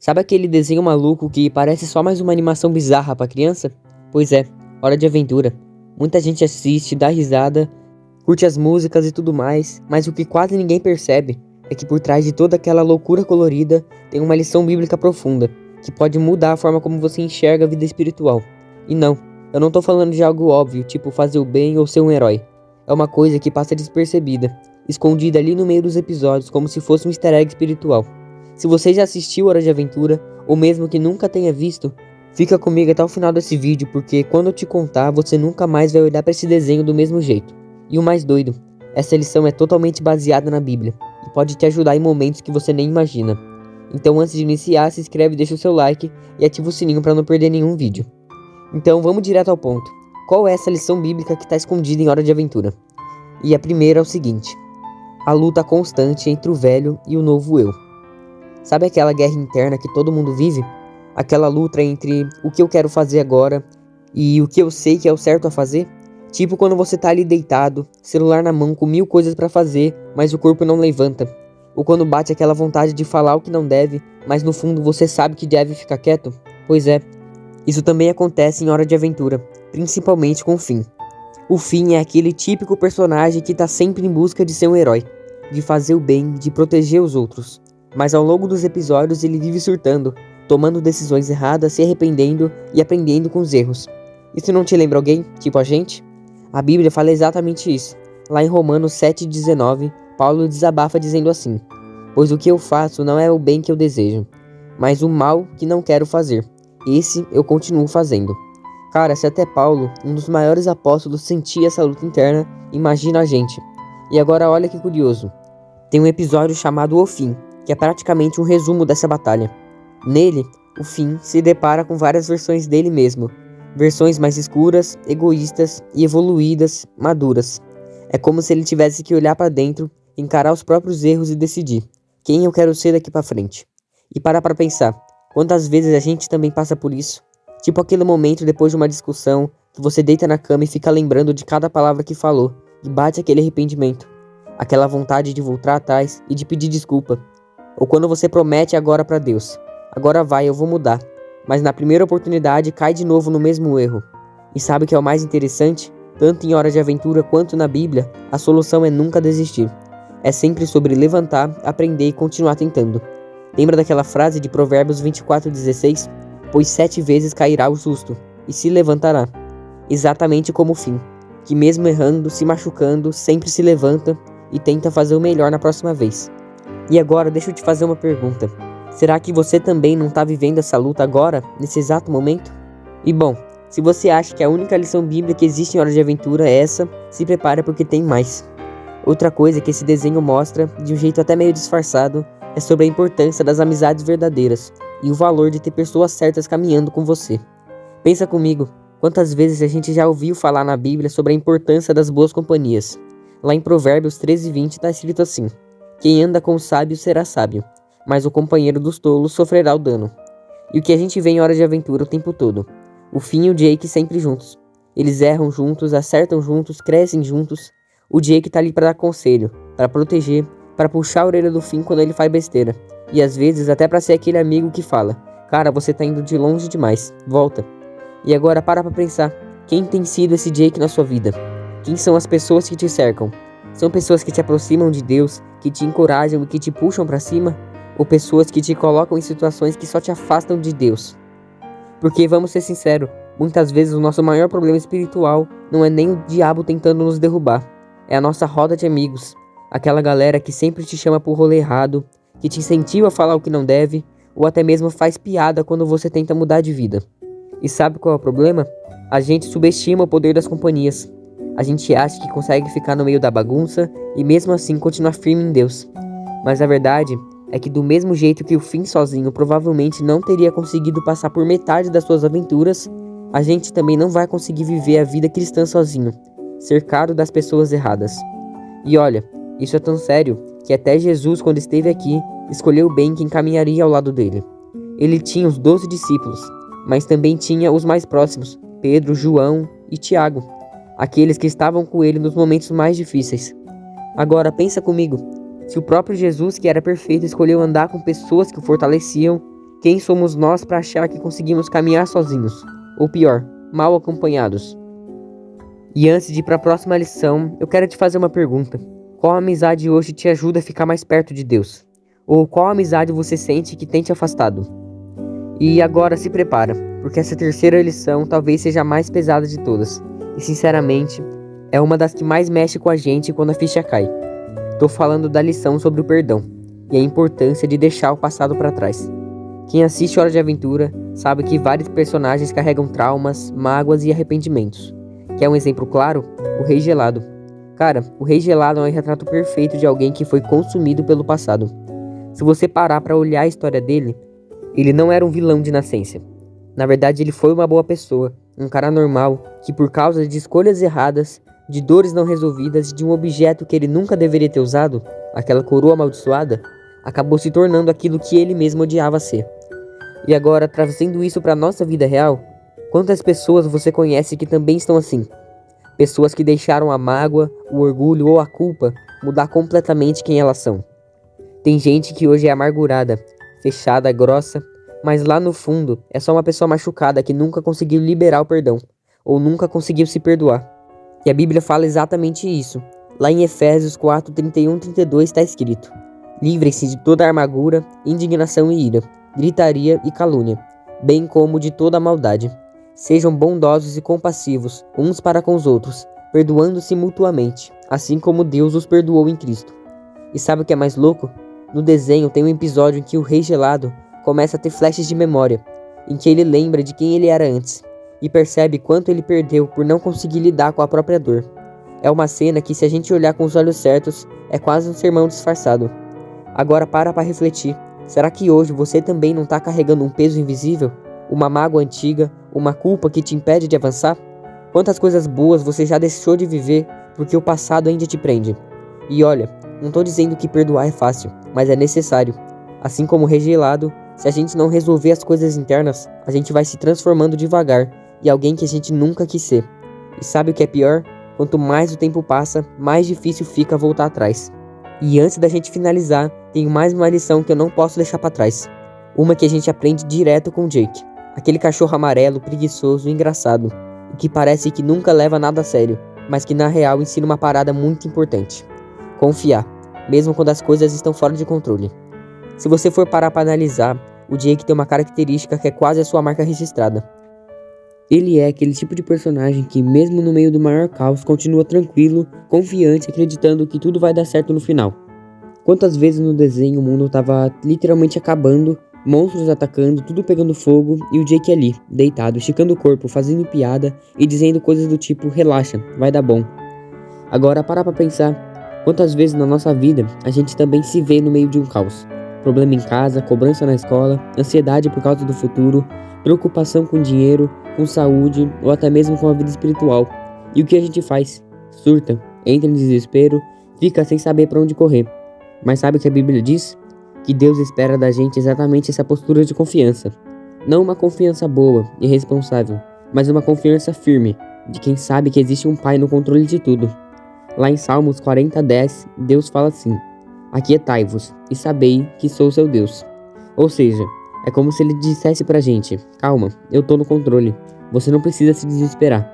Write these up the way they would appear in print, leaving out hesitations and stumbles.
Sabe aquele desenho maluco que parece só mais uma animação bizarra pra criança? Pois é, Hora de Aventura. Muita gente assiste, dá risada, curte as músicas e tudo mais, mas o que quase ninguém percebe é que por trás de toda aquela loucura colorida tem uma lição bíblica profunda, que pode mudar a forma como você enxerga a vida espiritual. E não, eu não tô falando de algo óbvio, tipo fazer o bem ou ser um herói. É uma coisa que passa despercebida, escondida ali no meio dos episódios como se fosse um easter egg espiritual. Se você já assistiu Hora de Aventura, ou mesmo que nunca tenha visto, fica comigo até o final desse vídeo, porque quando eu te contar, você nunca mais vai olhar para esse desenho do mesmo jeito. E o mais doido, essa lição é totalmente baseada na Bíblia, e pode te ajudar em momentos que você nem imagina. Então antes de iniciar, se inscreve, deixa o seu like e ativa o sininho para não perder nenhum vídeo. Então vamos direto ao ponto. Qual é essa lição bíblica que está escondida em Hora de Aventura? E a primeira é o seguinte: a luta constante entre o velho e o novo eu. Sabe aquela guerra interna que todo mundo vive? Aquela luta entre o que eu quero fazer agora e o que eu sei que é o certo a fazer? Tipo quando você tá ali deitado, celular na mão com 1000 coisas pra fazer, mas o corpo não levanta. Ou quando bate aquela vontade de falar o que não deve, mas no fundo você sabe que deve ficar quieto? Pois é, isso também acontece em Hora de Aventura, principalmente com o Finn. O Finn é aquele típico personagem que tá sempre em busca de ser um herói, de fazer o bem, de proteger os outros. Mas ao longo dos episódios ele vive surtando, tomando decisões erradas, se arrependendo e aprendendo com os erros. Isso não te lembra alguém, tipo a gente? A Bíblia fala exatamente isso. Lá em Romanos 7,19, Paulo desabafa dizendo assim: pois o que eu faço não é o bem que eu desejo, mas o mal que não quero fazer. Esse eu continuo fazendo. Cara, se até Paulo, um dos maiores apóstolos, sentia essa luta interna, imagina a gente. E agora olha que curioso. Tem um episódio chamado O Fim, que é praticamente um resumo dessa batalha. Nele, o Finn se depara com várias versões dele mesmo. Versões mais escuras, egoístas e evoluídas, maduras. É como se ele tivesse que olhar para dentro, encarar os próprios erros e decidir quem eu quero ser daqui para frente. E parar para pensar, quantas vezes a gente também passa por isso? Tipo aquele momento depois de uma discussão, que você deita na cama e fica lembrando de cada palavra que falou, e bate aquele arrependimento. Aquela vontade de voltar atrás e de pedir desculpa. Ou quando você promete agora para Deus: agora vai, eu vou mudar. Mas na primeira oportunidade cai de novo no mesmo erro. E sabe o que é o mais interessante? Tanto em Hora de Aventura quanto na Bíblia, a solução é nunca desistir. É sempre sobre levantar, aprender e continuar tentando. Lembra daquela frase de Provérbios 24:16? Pois 7 vezes cairá o justo, e se levantará. Exatamente como o Finn, que mesmo errando, se machucando, sempre se levanta e tenta fazer o melhor na próxima vez. E agora deixa eu te fazer uma pergunta. Será que você também não está vivendo essa luta agora, nesse exato momento? E bom, se você acha que a única lição bíblica que existe em Hora de Aventura é essa, se prepara porque tem mais. Outra coisa que esse desenho mostra, de um jeito até meio disfarçado, é sobre a importância das amizades verdadeiras e o valor de ter pessoas certas caminhando com você. Pensa comigo, quantas vezes a gente já ouviu falar na Bíblia sobre a importância das boas companhias. Lá em Provérbios 13:20 está escrito assim: quem anda com o sábio será sábio, mas o companheiro dos tolos sofrerá o dano. E o que a gente vê em Hora de Aventura o tempo todo? O Finn e o Jake sempre juntos. Eles erram juntos, acertam juntos, crescem juntos. O Jake tá ali para dar conselho, para proteger, para puxar a orelha do Finn quando ele faz besteira. E às vezes até para ser aquele amigo que fala: cara, você tá indo de longe demais, volta. E agora para pra pensar, quem tem sido esse Jake na sua vida? Quem são as pessoas que te cercam? São pessoas que te aproximam de Deus, que te encorajam e que te puxam para cima? Ou pessoas que te colocam em situações que só te afastam de Deus? Porque, vamos ser sinceros, muitas vezes o nosso maior problema espiritual não é nem o diabo tentando nos derrubar. É a nossa roda de amigos. Aquela galera que sempre te chama pro rolê errado, que te incentiva a falar o que não deve, ou até mesmo faz piada quando você tenta mudar de vida. E sabe qual é o problema? A gente subestima o poder das companhias. A gente acha que consegue ficar no meio da bagunça e mesmo assim continuar firme em Deus. Mas a verdade é que do mesmo jeito que o Finn sozinho provavelmente não teria conseguido passar por metade das suas aventuras, a gente também não vai conseguir viver a vida cristã sozinho, cercado das pessoas erradas. E olha, isso é tão sério que até Jesus, quando esteve aqui, escolheu bem quem caminharia ao lado dele. Ele tinha os 12 discípulos, mas também tinha os mais próximos, Pedro, João e Tiago, aqueles que estavam com ele nos momentos mais difíceis. Agora pensa comigo, se o próprio Jesus, que era perfeito, escolheu andar com pessoas que o fortaleciam, Quem somos nós para achar que conseguimos caminhar sozinhos? Ou pior, mal acompanhados? E antes de ir para a próxima lição, eu quero te fazer uma pergunta. Qual amizade hoje te ajuda a ficar mais perto de Deus? Ou qual amizade você sente que tem te afastado? E agora se prepara, porque essa terceira lição talvez seja a mais pesada de todas. E sinceramente, é uma das que mais mexe com a gente quando a ficha cai. Tô falando da lição sobre o perdão e a importância de deixar o passado para trás. Quem assiste Hora de Aventura sabe que vários personagens carregam traumas, mágoas e arrependimentos. Quer um exemplo claro? O Rei Gelado. Cara, o Rei Gelado é um retrato perfeito de alguém que foi consumido pelo passado. Se você parar para olhar a história dele, ele não era um vilão de nascença. Na verdade, ele foi uma boa pessoa, um cara normal, que por causa de escolhas erradas, de dores não resolvidas e de um objeto que ele nunca deveria ter usado, aquela coroa amaldiçoada, acabou se tornando aquilo que ele mesmo odiava ser. E agora, trazendo isso para nossa vida real, quantas pessoas você conhece que também estão assim? Pessoas que deixaram a mágoa, o orgulho ou a culpa mudar completamente quem elas são. Tem gente que hoje é amargurada, fechada, grossa, mas lá no fundo é só uma pessoa machucada que nunca conseguiu liberar o perdão, ou nunca conseguiu se perdoar. E a Bíblia fala exatamente isso. Lá em Efésios 4, 31 e 32 está escrito: livrem-se de toda amargura, indignação e ira, gritaria e calúnia, bem como de toda a maldade. Sejam bondosos e compassivos uns para com os outros, perdoando-se mutuamente, assim como Deus os perdoou em Cristo. E sabe o que é mais louco? No desenho tem um episódio em que o Rei Gelado começa a ter flashes de memória, em que ele lembra de quem ele era antes, e percebe quanto ele perdeu por não conseguir lidar com a própria dor. É uma cena que, se a gente olhar com os olhos certos, é quase um sermão disfarçado. Agora para refletir. Será que hoje você também não está carregando um peso invisível? Uma mágoa antiga? Uma culpa que te impede de avançar? Quantas coisas boas você já deixou de viver porque o passado ainda te prende? E olha, não estou dizendo que perdoar é fácil, mas é necessário. Assim como o Rei Gelado, se a gente não resolver as coisas internas, a gente vai se transformando devagar em alguém que a gente nunca quis ser. E sabe o que é pior? Quanto mais o tempo passa, mais difícil fica voltar atrás. E antes da gente finalizar, tenho mais uma lição que eu não posso deixar para trás. Uma que a gente aprende direto com o Jake. Aquele cachorro amarelo, preguiçoso e engraçado, e que parece que nunca leva nada a sério, mas que na real ensina uma parada muito importante. Confiar, mesmo quando as coisas estão fora de controle. Se você for parar para analisar, o Jake tem uma característica que é quase a sua marca registrada. Ele é aquele tipo de personagem que, mesmo no meio do maior caos, continua tranquilo, confiante, acreditando que tudo vai dar certo no final. Quantas vezes no desenho o mundo estava literalmente acabando, monstros atacando, tudo pegando fogo, e o Jake ali, deitado, esticando o corpo, fazendo piada e dizendo coisas do tipo: relaxa, vai dar bom. Agora para pra pensar, quantas vezes na nossa vida a gente também se vê no meio de um caos. Problema em casa, cobrança na escola, ansiedade por causa do futuro, preocupação com dinheiro, com saúde ou até mesmo com a vida espiritual. E o que a gente faz? Surta, entra em desespero, fica sem saber para onde correr. Mas sabe o que a Bíblia diz? Que Deus espera da gente exatamente essa postura de confiança. Não uma confiança boa e responsável, mas uma confiança firme, de quem sabe que existe um Pai no controle de tudo. Lá em Salmos 40:10, Deus fala assim: aquietai-vos e sabei que sou seu Deus. Ou seja, é como se ele dissesse pra gente: calma, eu tô no controle, você não precisa se desesperar.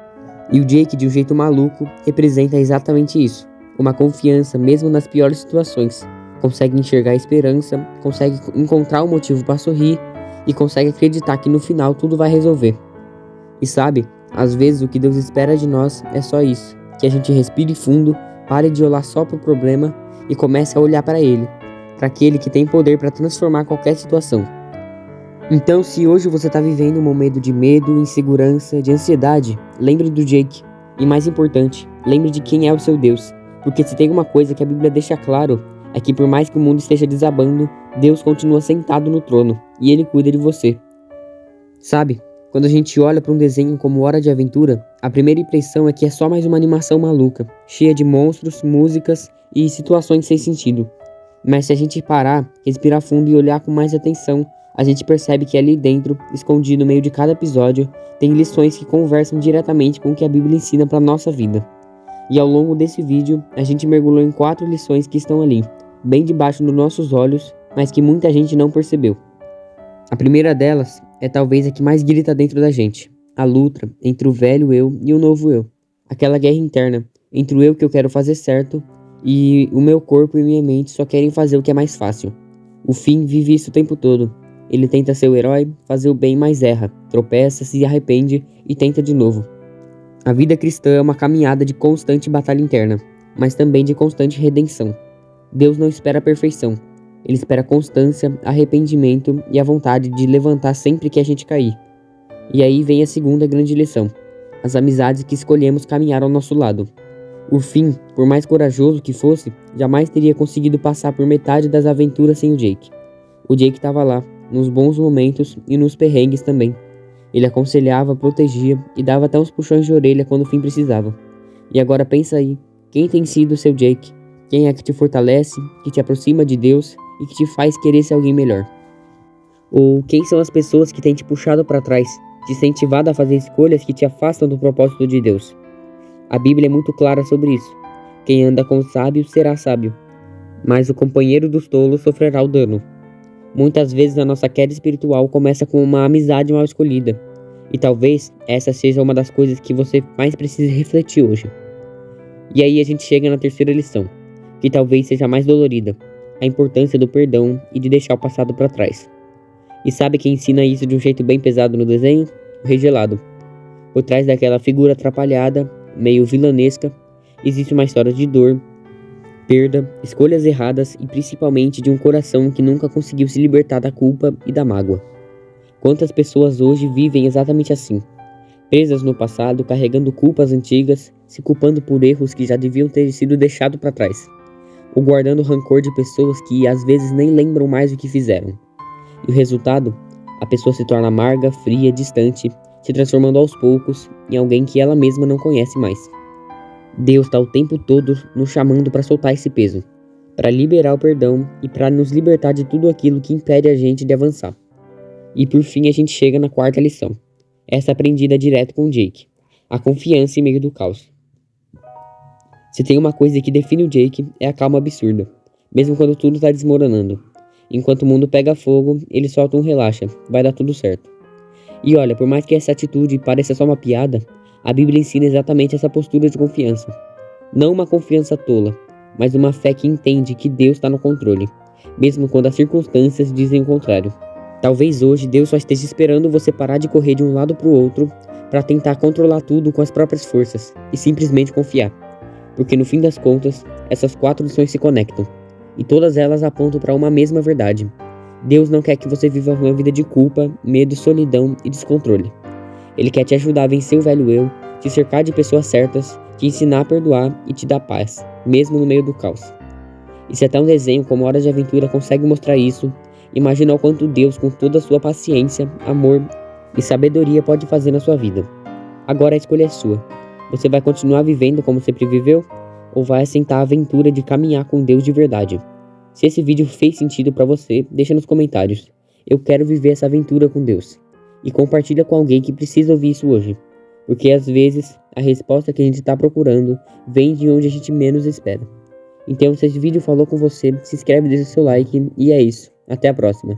E o Jake, de um jeito maluco, representa exatamente isso. Uma confiança mesmo nas piores situações. Consegue enxergar a esperança, consegue encontrar um motivo para sorrir e consegue acreditar que no final tudo vai resolver. E sabe, às vezes o que Deus espera de nós é só isso, que a gente respire fundo, pare de olhar só pro problema e comece a olhar para Ele, para aquele que tem poder para transformar qualquer situação. Então, se hoje você está vivendo um momento de medo, insegurança, de ansiedade, lembre do Jake. E mais importante, lembre de quem é o seu Deus. Porque se tem uma coisa que a Bíblia deixa claro, é que por mais que o mundo esteja desabando, Deus continua sentado no trono e Ele cuida de você. Sabe, quando a gente olha para um desenho como Hora de Aventura, a primeira impressão é que é só mais uma animação maluca, cheia de monstros, músicas e situações sem sentido. Mas se a gente parar, respirar fundo e olhar com mais atenção, a gente percebe que ali dentro, escondido no meio de cada episódio, tem lições que conversam diretamente com o que a Bíblia ensina para nossa vida. E ao longo desse vídeo, a gente mergulhou em 4 lições que estão ali, bem debaixo dos nossos olhos, mas que muita gente não percebeu. A primeira delas é talvez a que mais grita dentro da gente, a luta entre o velho eu e o novo eu. Aquela guerra interna entre o eu que eu quero fazer certo e o meu corpo e minha mente só querem fazer o que é mais fácil. O Finn vive isso o tempo todo. Ele tenta ser o herói, fazer o bem, mas erra, tropeça, se arrepende e tenta de novo. A vida cristã é uma caminhada de constante batalha interna, mas também de constante redenção. Deus não espera a perfeição. Ele espera constância, arrependimento e a vontade de levantar sempre que a gente cair. E aí vem a segunda grande lição: as amizades que escolhemos caminhar ao nosso lado. O Finn, por mais corajoso que fosse, jamais teria conseguido passar por metade das aventuras sem o Jake. O Jake estava lá, nos bons momentos e nos perrengues também. Ele aconselhava, protegia e dava até uns puxões de orelha quando o Finn precisava. E agora pensa aí, quem tem sido o seu Jake? Quem é que te fortalece, que te aproxima de Deus e que te faz querer ser alguém melhor? Ou quem são as pessoas que têm te puxado para trás, te incentivado a fazer escolhas que te afastam do propósito de Deus? A Bíblia é muito clara sobre isso. Quem anda com o sábio será sábio, mas o companheiro dos tolos sofrerá o dano. Muitas vezes a nossa queda espiritual começa com uma amizade mal escolhida, e talvez essa seja uma das coisas que você mais precise refletir hoje. E aí a gente chega na terceira lição, que talvez seja a mais dolorida: a importância do perdão e de deixar o passado para trás. E sabe quem ensina isso de um jeito bem pesado no desenho? O Rei Gelado. Por trás daquela figura atrapalhada, meio vilanesca, existe uma história de dor, perda, escolhas erradas e principalmente de um coração que nunca conseguiu se libertar da culpa e da mágoa. Quantas pessoas hoje vivem exatamente assim, presas no passado, carregando culpas antigas, se culpando por erros que já deviam ter sido deixados para trás, ou guardando rancor de pessoas que às vezes nem lembram mais o que fizeram. E o resultado? A pessoa se torna amarga, fria, distante, se transformando aos poucos em alguém que ela mesma não conhece mais. Deus está o tempo todo nos chamando para soltar esse peso, para liberar o perdão e para nos libertar de tudo aquilo que impede a gente de avançar. E por fim a gente chega na quarta lição, essa aprendida direto com o Jake: a confiança em meio do caos. Se tem uma coisa que define o Jake, é a calma absurda, mesmo quando tudo está desmoronando. Enquanto o mundo pega fogo, ele solta um relaxa, vai dar tudo certo. E olha, por mais que essa atitude pareça só uma piada, a Bíblia ensina exatamente essa postura de confiança. Não uma confiança tola, mas uma fé que entende que Deus está no controle, mesmo quando as circunstâncias dizem o contrário. Talvez hoje Deus só esteja esperando você parar de correr de um lado para o outro para tentar controlar tudo com as próprias forças e simplesmente confiar. Porque no fim das contas, essas 4 lições se conectam, e todas elas apontam para uma mesma verdade: Deus não quer que você viva uma vida de culpa, medo, solidão e descontrole. Ele quer te ajudar a vencer o velho eu, te cercar de pessoas certas, te ensinar a perdoar e te dar paz, mesmo no meio do caos. E se até um desenho como Hora de Aventura consegue mostrar isso, imagina o quanto Deus, com toda a sua paciência, amor e sabedoria, pode fazer na sua vida. Agora a escolha é sua. Você vai continuar vivendo como sempre viveu? Ou vai assentar a aventura de caminhar com Deus de verdade? Se esse vídeo fez sentido para você, deixa nos comentários: eu quero viver essa aventura com Deus. E compartilha com alguém que precisa ouvir isso hoje. Porque às vezes a resposta que a gente está procurando vem de onde a gente menos espera. Então, se esse vídeo falou com você, se inscreve, deixa o seu like e é isso. Até a próxima.